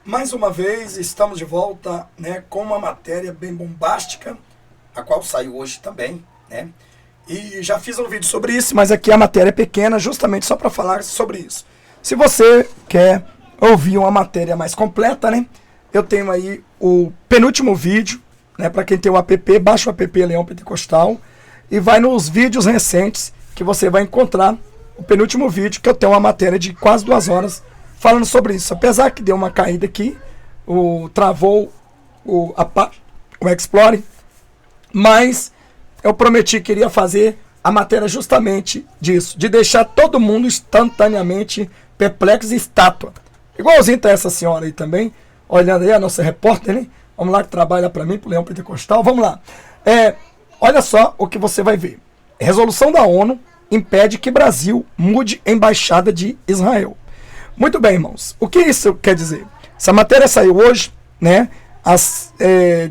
Mais uma vez estamos de volta, né, com uma matéria bem bombástica, a qual saiu hoje também, né? E já fiz um vídeo sobre isso, mas aqui a matéria é pequena, justamente só para falar sobre isso. Se você quer ouvir uma matéria mais completa, né, eu tenho aí o penúltimo vídeo, né, para quem tem o app, baixa o app Leão Pentecostal e vai nos vídeos recentes que você vai encontrar o penúltimo vídeo, que eu tenho uma matéria de quase 2 horas falando sobre isso. Apesar que deu uma caída aqui, travou o Explorer, mas eu prometi que iria fazer a matéria justamente disso, de deixar todo mundo instantaneamente perplexo e estátua. Igualzinho tá essa senhora aí também, olhando aí, a nossa repórter, né? Vamos lá, que trabalha para mim, pro Leão Pentecostal. Vamos lá. Olha só o que você vai ver. Resolução da ONU impede que Brasil mude embaixada de Israel. Muito bem, irmãos. O que isso quer dizer? Essa matéria saiu hoje, né?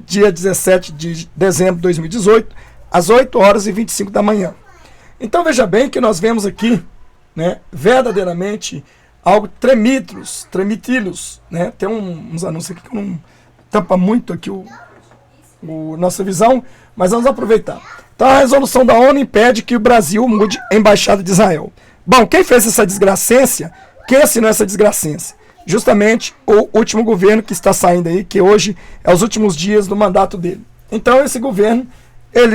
Dia 17 de dezembro de 2018, às 8h25 da manhã. Então veja bem que nós vemos aqui, né, verdadeiramente algo tremidos, né? Tem uns anúncios aqui que não tampa muito aqui nossa visão, mas vamos aproveitar. Então a resolução da ONU impede que o Brasil mude a embaixada de Israel. Bom, quem fez essa desgracência? Quem assinou essa desgracência? Justamente o último governo que está saindo aí, que hoje é os últimos dias do mandato dele. Então esse governo,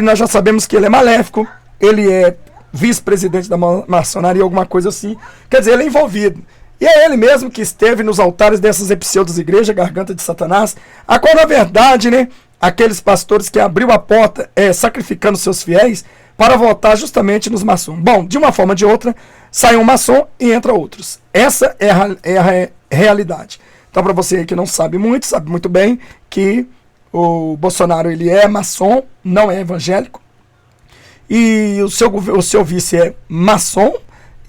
nós já sabemos que ele é maléfico, ele é vice-presidente da maçonaria, alguma coisa assim, quer dizer, ele é envolvido. E é ele mesmo que esteve nos altares dessas pseudos igrejas, garganta de Satanás, a qual na verdade, né, aqueles pastores que abriu a porta sacrificando seus fiéis para votar justamente nos maçons. Bom, de uma forma ou de outra, sai um maçom e entra outros. Essa é a realidade. Então, para você aí que não sabe muito, sabe muito bem que o Bolsonaro ele é maçom, não é evangélico. E o seu vice é maçom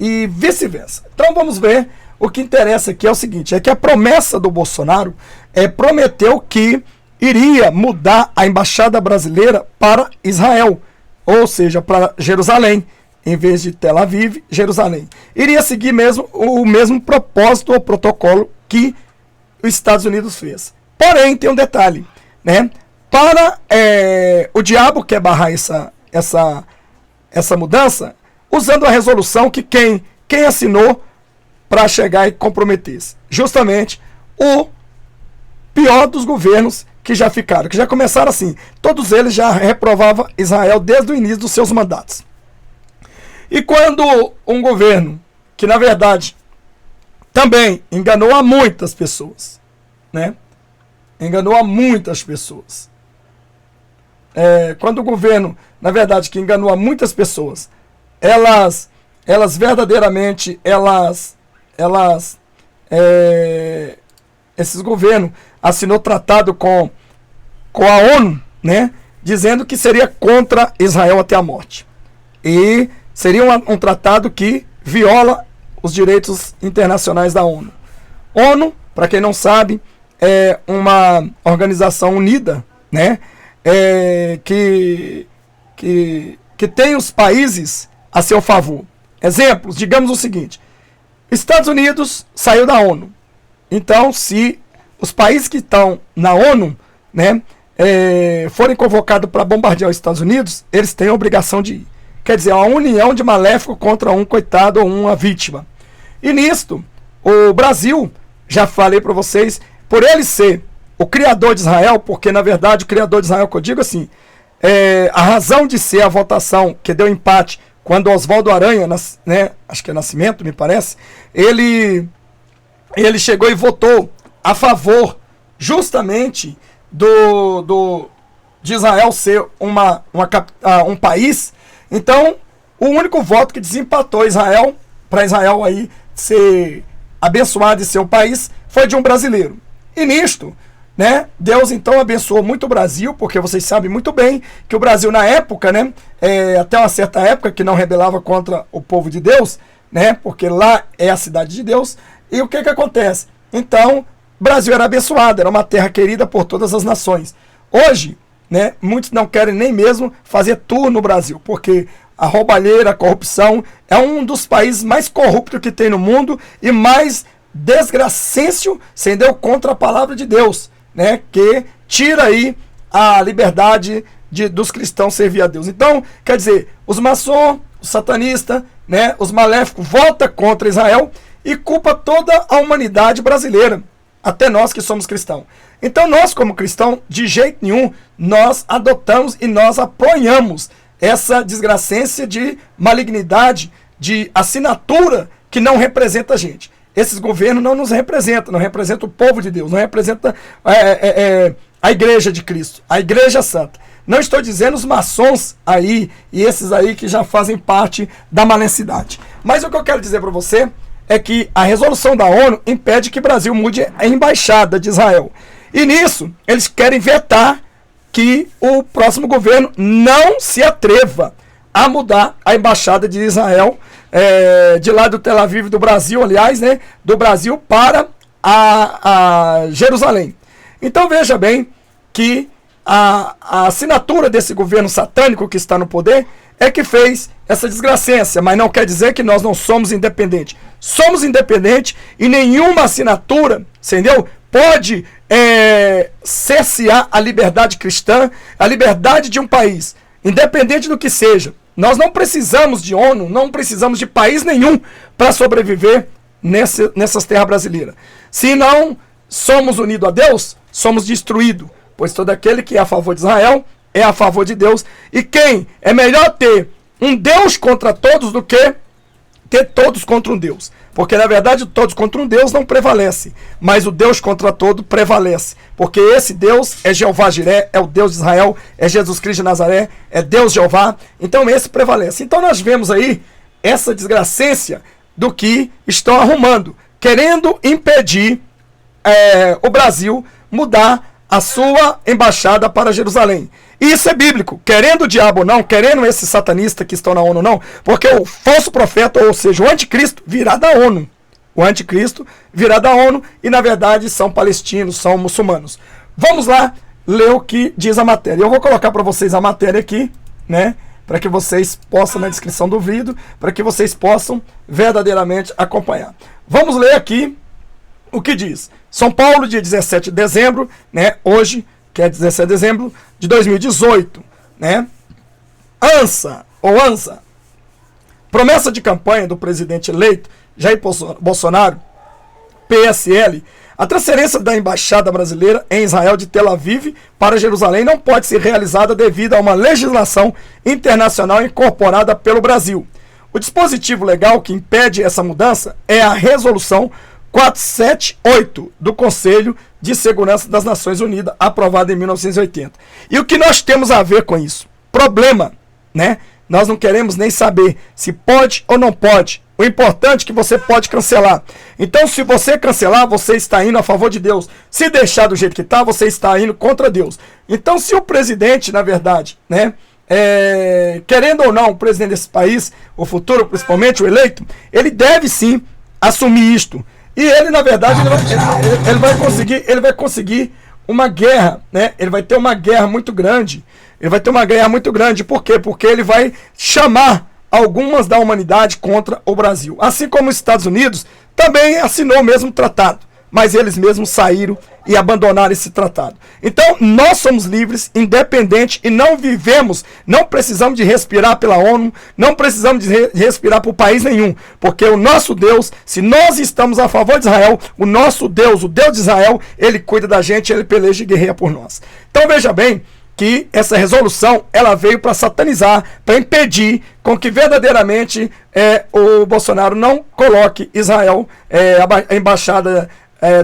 e vice-versa. Então, vamos ver. O que interessa aqui é o seguinte, é que a promessa do Bolsonaro prometeu que iria mudar a embaixada brasileira para Israel, ou seja, para Jerusalém, em vez de Tel Aviv, Jerusalém. Iria seguir mesmo o mesmo propósito ou protocolo que os Estados Unidos fez. Porém, tem um detalhe, né? Para o diabo quer barrar essa mudança, usando a resolução que quem assinou para chegar e comprometer-se. Justamente o pior dos governos que já ficaram, que já começaram assim. Todos eles já reprovavam Israel desde o início dos seus mandatos. E quando um governo, que na verdade também enganou a muitas pessoas, né? Enganou a muitas pessoas. Quando o governo, na verdade, que enganou a muitas pessoas, elas verdadeiramente, esses governos assinou tratado com a ONU, né, dizendo que seria contra Israel até a morte. E seria um tratado que viola os direitos internacionais da ONU. ONU, para quem não sabe, é uma organização unida, né, que tem os países a seu favor. Exemplos, digamos o seguinte: Estados Unidos saiu da ONU. Então, se os países que estão na ONU, né, forem convocados para bombardear os Estados Unidos, eles têm a obrigação de ir. Quer dizer, uma união de maléfico contra um coitado ou uma vítima. E nisto, o Brasil, já falei para vocês, por ele ser o criador de Israel, porque na verdade o criador de Israel, que eu digo assim, a razão de ser a votação que deu empate quando Oswaldo Aranha, né, acho que é Nascimento, me parece, ele chegou e votou a favor justamente de Israel ser um país. Então, o único voto que desempatou Israel, para Israel aí ser abençoado e ser um país, foi de um brasileiro. E nisto, né, Deus então abençoou muito o Brasil, porque vocês sabem muito bem que o Brasil na época, né, até uma certa época que não rebelava contra o povo de Deus, né, porque lá é a cidade de Deus. E o que acontece? Então, o Brasil era abençoado, era uma terra querida por todas as nações. Hoje, né, muitos não querem nem mesmo fazer tour no Brasil, porque a roubalheira, a corrupção, é um dos países mais corruptos que tem no mundo e mais desgracêncio, entendeu? Contra a palavra de Deus, né? Que tira aí a liberdade dos cristãos servir a Deus. Então, quer dizer, os maçons, os satanistas, né? Os maléficos voltam contra Israel e culpa toda a humanidade brasileira, até nós que somos cristãos. Então nós, como cristãos, de jeito nenhum, nós adotamos e nós apoiamos essa desgracência de malignidade, de assinatura que não representa a gente. Esses governos não nos representam, não representam o povo de Deus, não representam a igreja de Cristo, a igreja santa. Não estou dizendo os maçons aí e esses aí que já fazem parte da malensidade. Mas o que eu quero dizer para você é que a resolução da ONU impede que o Brasil mude a embaixada de Israel. E nisso, eles querem vetar que o próximo governo não se atreva a mudar a embaixada de Israel, de lá do Tel Aviv, do Brasil, aliás, né, do Brasil para a Jerusalém. Então veja bem que a assinatura desse governo satânico que está no poder é que fez essa desgracência, mas não quer dizer que nós não somos independentes. Somos independentes e nenhuma assinatura, entendeu? Pode cercear a liberdade cristã, a liberdade de um país, independente do que seja. Nós não precisamos de ONU, não precisamos de país nenhum para sobreviver nessas terras brasileiras. Se não somos unidos a Deus, somos destruídos, pois todo aquele que é a favor de Israel é a favor de Deus. E quem é melhor ter um Deus contra todos do que ter todos contra um Deus? Porque na verdade todos contra um Deus não prevalece, mas o Deus contra todo prevalece, porque esse Deus é Jeová Jiré, é o Deus de Israel, é Jesus Cristo de Nazaré, é Deus Jeová, então esse prevalece. Então nós vemos aí essa desgracência do que estão arrumando, querendo impedir o Brasil mudar a sua embaixada para Jerusalém. E isso é bíblico, querendo o diabo ou não, querendo esses satanistas que estão na ONU não, porque o falso profeta, ou seja, o anticristo, virá da ONU. O anticristo virá da ONU e na verdade são palestinos, são muçulmanos. Vamos lá ler o que diz a matéria. Eu vou colocar para vocês a matéria aqui, né, para que vocês possam, na descrição do vídeo, para que vocês possam verdadeiramente acompanhar. Vamos ler aqui o que diz. São Paulo, dia 17 de dezembro, né, hoje, que é 17 de dezembro de 2018, né? ANSA, promessa de campanha do presidente eleito Jair Bolsonaro, PSL, a transferência da embaixada brasileira em Israel de Tel Aviv para Jerusalém não pode ser realizada devido a uma legislação internacional incorporada pelo Brasil. O dispositivo legal que impede essa mudança é a resolução 478 do Conselho de Segurança das Nações Unidas, aprovada em 1980. E o que nós temos a ver com isso? Problema, né? Nós não queremos nem saber se pode ou não pode. O importante é que você pode cancelar. Então, se você cancelar, você está indo a favor de Deus. Se deixar do jeito que está, você está indo contra Deus. Então, se o presidente, na verdade, né, querendo ou não, o presidente desse país, o futuro, principalmente o eleito, ele deve sim assumir isto. E ele, na verdade, ele vai conseguir uma guerra, né? Ele vai ter uma guerra muito grande. Ele vai ter uma guerra muito grande. Por quê? Porque ele vai chamar algumas da humanidade contra o Brasil. Assim como os Estados Unidos também assinou o mesmo tratado. Mas eles mesmos saíram e abandonaram esse tratado. Então, nós somos livres, independentes e não vivemos, não precisamos de respirar pela ONU, não precisamos de respirar por país nenhum, porque o nosso Deus, se nós estamos a favor de Israel, o nosso Deus, o Deus de Israel, ele cuida da gente, ele peleja e guerreia por nós. Então, veja bem que essa resolução, ela veio para satanizar, para impedir com que verdadeiramente o Bolsonaro não coloque Israel, a embaixada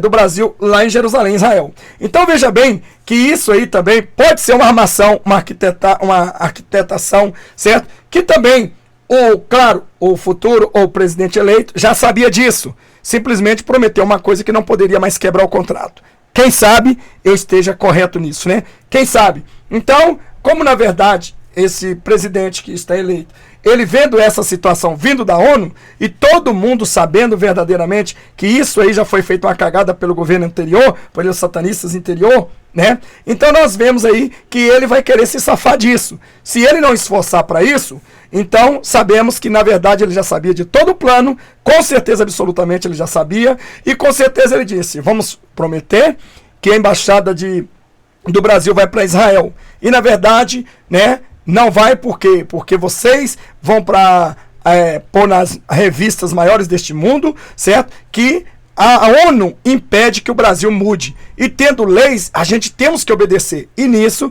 do Brasil lá em Jerusalém, Israel. Então veja bem que isso aí também pode ser uma armação, uma arquitetação, certo? Que também, claro, o futuro ou o presidente eleito já sabia disso. Simplesmente prometeu uma coisa que não poderia mais quebrar o contrato. Quem sabe eu esteja correto nisso, né? Quem sabe? Então, como na verdade esse presidente que está eleito, ele vendo essa situação vindo da ONU, e todo mundo sabendo verdadeiramente que isso aí já foi feito uma cagada pelo governo anterior, pelos satanistas anterior, né? Então nós vemos aí que ele vai querer se safar disso. Se ele não esforçar para isso, então sabemos que na verdade ele já sabia de todo o plano, com certeza absolutamente ele já sabia, e com certeza ele disse, vamos prometer que a embaixada do Brasil vai para Israel. E na verdade, né, não vai porque vocês vão para pôr nas revistas maiores deste mundo, certo? Que a ONU impede que o Brasil mude. E tendo leis, a gente temos que obedecer. E nisso,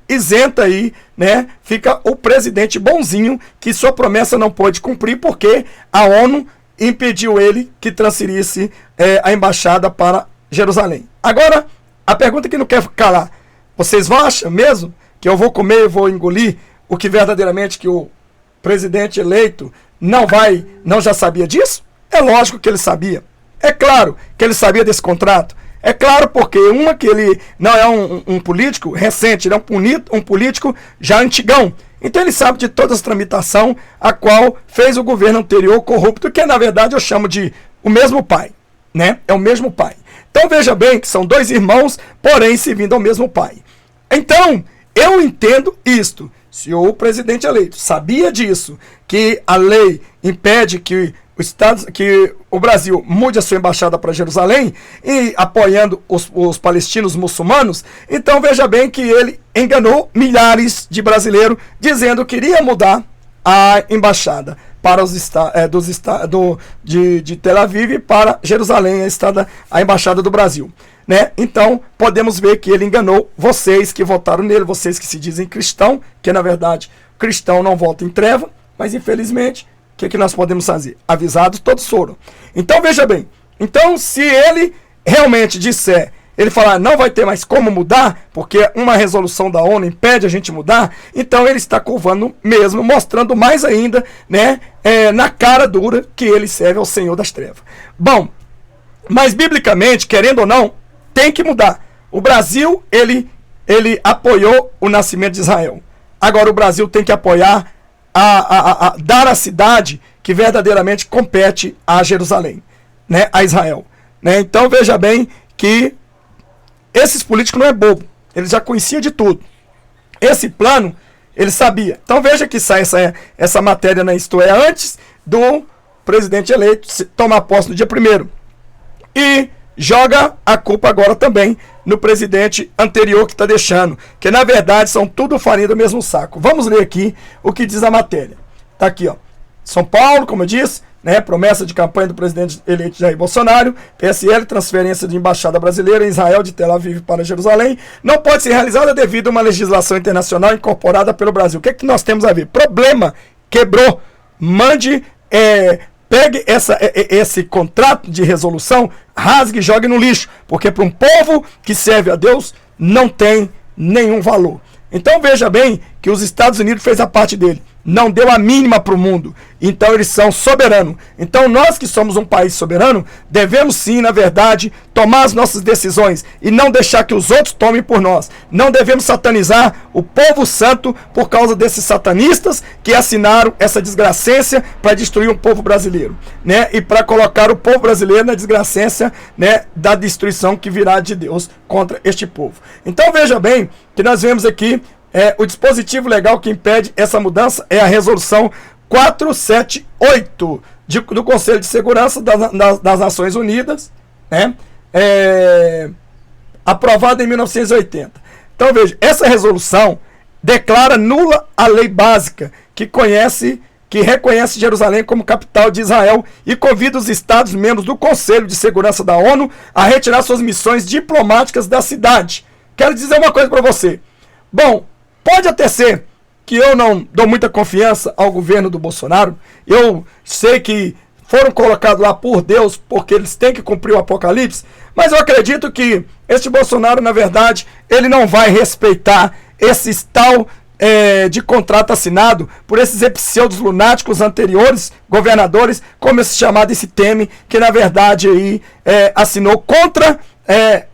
isenta aí, né, fica o presidente bonzinho, que sua promessa não pôde cumprir, porque a ONU impediu ele que transferisse a embaixada para Jerusalém. Agora, a pergunta que não quer calar, vocês acham mesmo que eu vou comer e vou engolir o que verdadeiramente que o presidente eleito não já sabia disso? É lógico que ele sabia. É claro que ele sabia desse contrato. É claro porque que ele não é um político recente, ele é um político já antigão. Então ele sabe de toda essa tramitação a qual fez o governo anterior corrupto, que na verdade eu chamo de o mesmo pai, né? É o mesmo pai. Então veja bem que são dois irmãos, porém servindo ao mesmo pai. Então, eu entendo isto. Se o presidente eleito sabia disso, que a lei impede que o Brasil mude a sua embaixada para Jerusalém, e apoiando os palestinos muçulmanos, então veja bem que ele enganou milhares de brasileiros, dizendo que iria mudar a embaixada para de Tel Aviv para Jerusalém, a embaixada do Brasil, né? Então podemos ver que ele enganou vocês que votaram nele, vocês que se dizem cristão, que na verdade cristão não vota em treva, mas infelizmente o que nós podemos fazer? Avisados todos foram. Então veja bem, então se ele realmente disser, ele falar não vai ter mais como mudar, porque uma resolução da ONU impede a gente mudar, então ele está curvando mesmo, mostrando mais ainda, né, na cara dura que ele serve ao Senhor das Trevas. Bom, mas biblicamente, querendo ou não, tem que mudar. O Brasil, ele apoiou o nascimento de Israel. Agora o Brasil tem que apoiar, dar a cidade que verdadeiramente compete a Jerusalém, né, a Israel. Né? Então veja bem que esses políticos não é bobo, ele já conhecia de tudo. Esse plano, ele sabia. Então veja que sai essa matéria na Isto É, antes do presidente eleito tomar posse no dia 1º. E joga a culpa agora também no presidente anterior que está deixando. Que na verdade são tudo farinha do mesmo saco. Vamos ler aqui o que diz a matéria. Está aqui, ó. São Paulo, como eu disse, né, promessa de campanha do presidente eleito Jair Bolsonaro, PSL, transferência de embaixada brasileira em Israel de Tel Aviv para Jerusalém, não pode ser realizada devido a uma legislação internacional incorporada pelo Brasil. O que é que nós temos a ver? Problema, quebrou, mande, pegue esse contrato de resolução, rasgue e jogue no lixo, porque para um povo que serve a Deus não tem nenhum valor. Então veja bem que os Estados Unidos fez a parte dele, não deu a mínima para o mundo, então eles são soberanos. Então nós que somos um país soberano, devemos sim, na verdade, tomar as nossas decisões e não deixar que os outros tomem por nós. Não devemos satanizar o povo santo por causa desses satanistas que assinaram essa desgracência para destruir o povo brasileiro, né? E para colocar o povo brasileiro na desgracência, né, da destruição que virá de Deus contra este povo. Então veja bem que nós vemos aqui o dispositivo legal que impede essa mudança é a resolução 478 do Conselho de Segurança das Nações Unidas, né? Aprovada em 1980. Então veja, essa resolução declara nula a lei básica que reconhece Jerusalém como capital de Israel e convida os Estados membros do Conselho de Segurança da ONU a retirar suas missões diplomáticas da cidade. Quero dizer uma coisa para você. Bom, pode até ser que eu não dou muita confiança ao governo do Bolsonaro. Eu sei que foram colocados lá por Deus porque eles têm que cumprir o Apocalipse. Mas eu acredito que este Bolsonaro, na verdade, ele não vai respeitar esse tal de contrato assinado por esses pseudos lunáticos anteriores, governadores, como esse chamado esse Temer, que na verdade aí assinou contra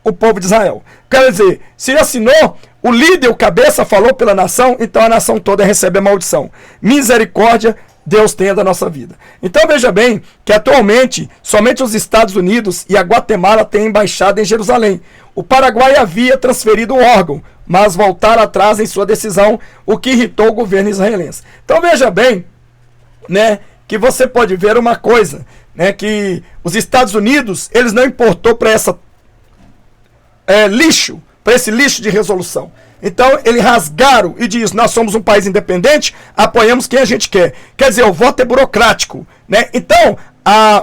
o povo de Israel. Quer dizer, se ele assinou, o líder, o cabeça falou pela nação, então a nação toda recebe a maldição. Misericórdia Deus tenha da nossa vida. Então veja bem que atualmente somente os Estados Unidos e a Guatemala têm embaixada em Jerusalém. O Paraguai havia transferido o órgão, mas voltaram atrás em sua decisão, o que irritou o governo israelense. Então veja bem, né, que você pode ver uma coisa, né, que os Estados Unidos, eles não importou para essa lixo, para esse lixo de resolução. Então, eles rasgaram e diz, nós somos um país independente, apoiamos quem a gente quer. Quer dizer, o voto é burocrático, né? Então,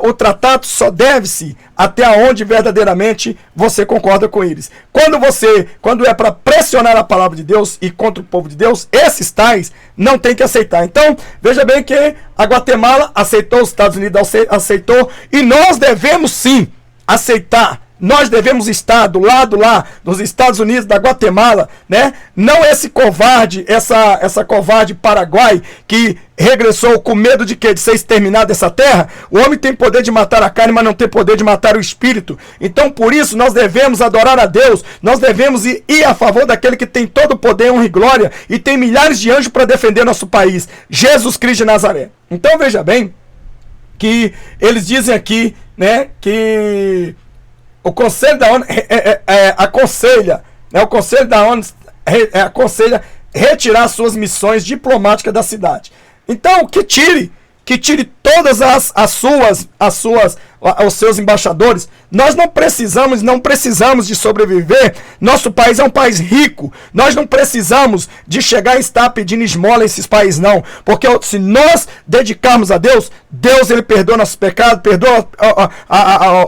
o tratado só deve-se até onde verdadeiramente você concorda com eles. Quando é para pressionar a palavra de Deus e contra o povo de Deus, esses tais não tem que aceitar. Então, veja bem que a Guatemala aceitou, os Estados Unidos aceitou, e nós devemos sim aceitar. Nós devemos estar do lado lá dos Estados Unidos, da Guatemala, né? Não esse covarde, essa covarde Paraguai que regressou com medo de quê? De ser exterminado dessa terra. O homem tem poder de matar a carne, mas não tem poder de matar o espírito. Então, por isso, nós devemos adorar a Deus. Nós devemos ir a favor daquele que tem todo o poder, honra e glória e tem milhares de anjos para defender nosso país. Jesus Cristo de Nazaré. Então, veja bem que eles dizem aqui, né, que o Conselho da ONU aconselha, né, o Conselho da ONU aconselha retirar suas missões diplomáticas da cidade. Então, que tire todas os seus embaixadores. Nós não precisamos de sobreviver. Nosso país é um país rico. Nós não precisamos de chegar e estar pedindo esmola a esses países, não. Porque se nós dedicarmos a Deus, Deus ele perdoa nossos pecados, perdoa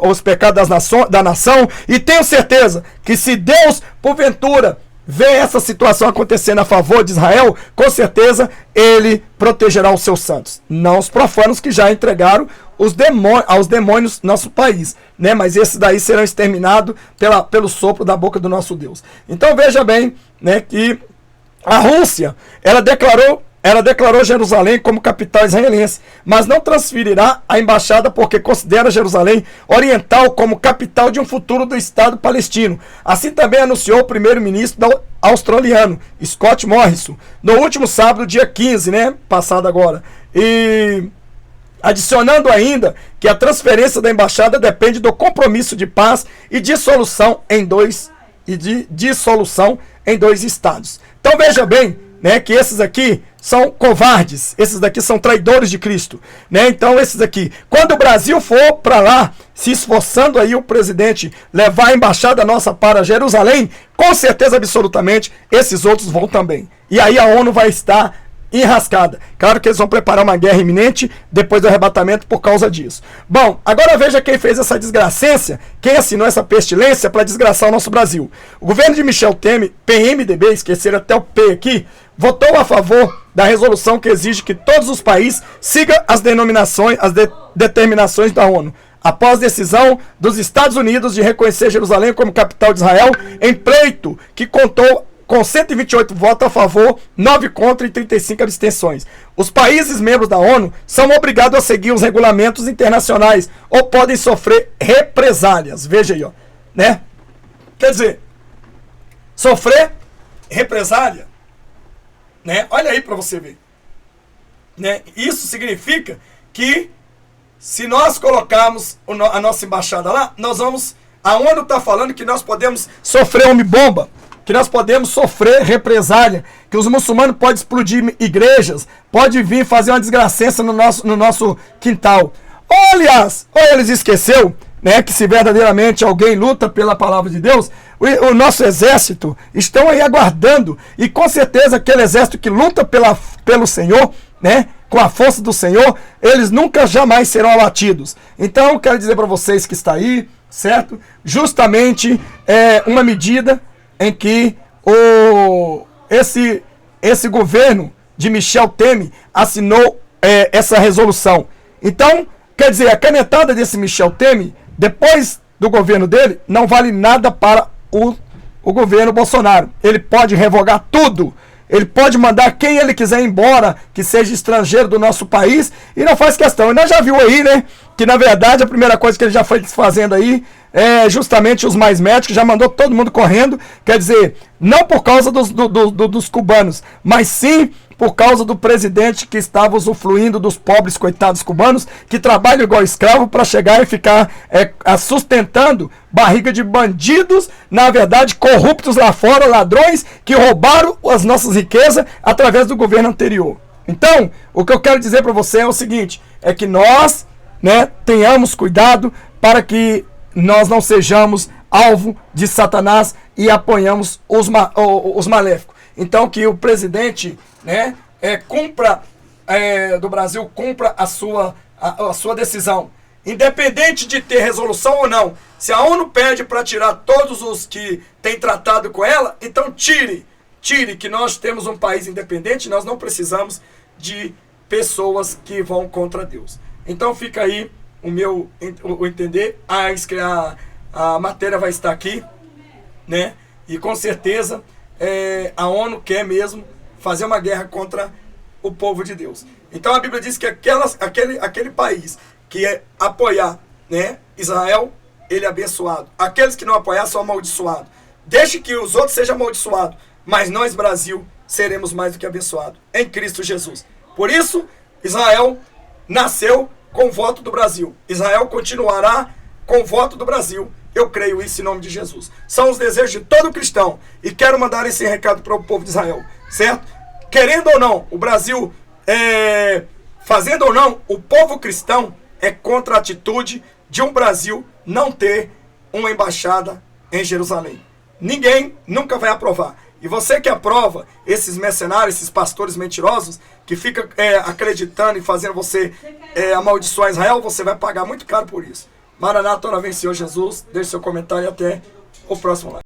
os pecados da nação. E tenho certeza que se Deus, porventura, vê essa situação acontecendo a favor de Israel, com certeza ele protegerá os seus santos. Não os profanos que já entregaram aos demônios nosso país, né? Mas esses daí serão exterminados pelo sopro da boca do nosso Deus. Então veja bem, né, que a Rússia, ela declarou Jerusalém como capital israelense, mas não transferirá a embaixada porque considera Jerusalém oriental como capital de um futuro do Estado palestino. Assim também anunciou o primeiro-ministro australiano, Scott Morrison, no último sábado, dia 15, né, passado agora. E adicionando ainda que a transferência da embaixada depende do compromisso de paz e dissolução em dois estados. Então veja bem, né, que esses aqui são covardes, esses daqui são traidores de Cristo, né? Então esses aqui, quando o Brasil for para lá, se esforçando aí o presidente levar a embaixada nossa para Jerusalém, com certeza absolutamente esses outros vão também. E aí a ONU vai estar enrascada. Claro que eles vão preparar uma guerra iminente depois do arrebatamento por causa disso. Bom, agora veja quem fez essa desgracência, quem assinou essa pestilência para desgraçar o nosso Brasil. O governo de Michel Temer, PMDB, esqueceram até o P aqui, votou a favor da resolução que exige que todos os países sigam as determinações da ONU. Após decisão dos Estados Unidos de reconhecer Jerusalém como capital de Israel, em pleito que contou com 128 votos a favor, 9 contra e 35 abstenções. Os países membros da ONU são obrigados a seguir os regulamentos internacionais ou podem sofrer represálias. Veja aí, ó, né? Quer dizer, sofrer represália, né? Olha aí para você ver, né? Isso significa que se nós colocarmos a nossa embaixada lá, a ONU está falando que nós podemos sofrer homem-bomba, que nós podemos sofrer represália, que os muçulmanos podem explodir igrejas, pode vir fazer uma desgraceça no nosso quintal. Ou, aliás, eles esqueceu, né, que se verdadeiramente alguém luta pela palavra de Deus, o nosso exército estão aí aguardando, e com certeza aquele exército que luta pelo Senhor, né, com a força do Senhor, eles nunca jamais serão abatidos. Então eu quero dizer para vocês que está aí, certo? Justamente uma medida em que esse governo de Michel Temer assinou essa resolução. Então, quer dizer, a canetada desse Michel Temer, depois do governo dele, não vale nada para o governo Bolsonaro. Ele pode revogar tudo, ele pode mandar quem ele quiser embora, que seja estrangeiro do nosso país, e não faz questão. E nós já viu aí, né, que na verdade a primeira coisa que ele já foi desfazendo aí é justamente os mais médicos, já mandou todo mundo correndo, quer dizer, não por causa dos cubanos, mas sim por causa do presidente que estava usufruindo dos pobres coitados cubanos, que trabalham igual escravo para chegar e ficar sustentando barriga de bandidos, na verdade corruptos lá fora, ladrões que roubaram as nossas riquezas através do governo anterior. Então, o que eu quero dizer para você é o seguinte, é que nós, né, tenhamos cuidado para que nós não sejamos alvo de Satanás e apoiamos os maléficos. Então que o presidente, né, do Brasil cumpra a sua decisão. Independente de ter resolução ou não. Se a ONU pede para tirar todos os que têm tratado com ela, então tire, que nós temos um país independente, nós não precisamos de pessoas que vão contra Deus. Então fica aí o entender, a matéria vai estar aqui, né? E com certeza a ONU quer mesmo fazer uma guerra contra o povo de Deus. Então a Bíblia diz que aquele país que apoiar, né, Israel, ele é abençoado. Aqueles que não apoiar são amaldiçoados. Deixe que os outros sejam amaldiçoados, mas nós, Brasil, seremos mais do que abençoados em Cristo Jesus. Por isso, Israel nasceu com o voto do Brasil. Israel continuará com o voto do Brasil. Eu creio isso em nome de Jesus. São os desejos de todo cristão. E quero mandar esse recado para o povo de Israel. Certo? Querendo ou não, o Brasil, fazendo ou não, o povo cristão é contra a atitude de um Brasil não ter uma embaixada em Jerusalém. Ninguém nunca vai aprovar. E você que aprova esses mercenários, esses pastores mentirosos, que ficam acreditando e fazendo você amaldiçoar Israel, você vai pagar muito caro por isso. Maranata, ora vem, Senhor Jesus. Deixe seu comentário e até o próximo live.